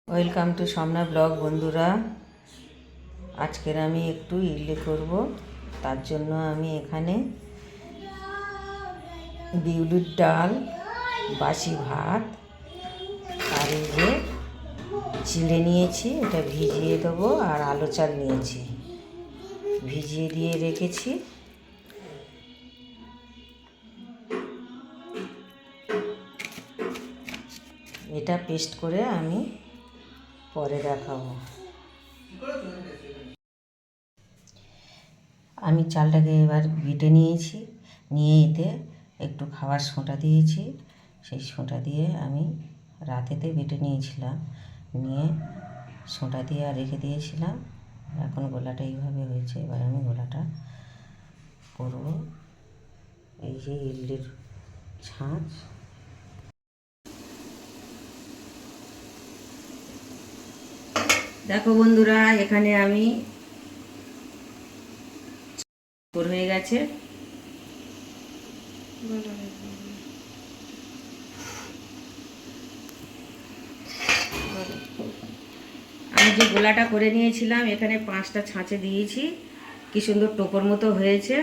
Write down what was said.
Welcome to সামনা blog. বন্ধুরা, আজকের আমি একটু ইডলি করব। তার জন্য আমি এখানে বিউলির ডাল, বাসি ভাত আর এই যে চিড়ে নিয়েছি, এটা ভিজিয়ে দেবো, আর আলু চাল নিয়েছি, ভিজিয়ে দিয়ে রেখেছি। এটা পেস্ট করে আমি পরে দেখাবো। আমি চালটাকে এবার বেটে নিয়েছি, নিয়ে এতে একটু খাবার সোঁটা দিয়েছি। সেই সোঁটা দিয়ে আমি রাতেতে বেটে নিয়েছিলাম, নিয়ে সোঁটা দিয়ে আর রেখে দিয়েছিলাম। এখন গোলাটা এইভাবে হয়েছে। এবার আমি গোলাটা করব। এই যে ইডলির ছাঁচ, দেখো বন্ধুরা, এখানে আমি হয়ে গেছে। আমি যে গোলাটা করে নিয়েছিলাম, এখানে 5টা ছাঁচে দিয়েছি, কি সুন্দর টোপর মতো হয়েছে।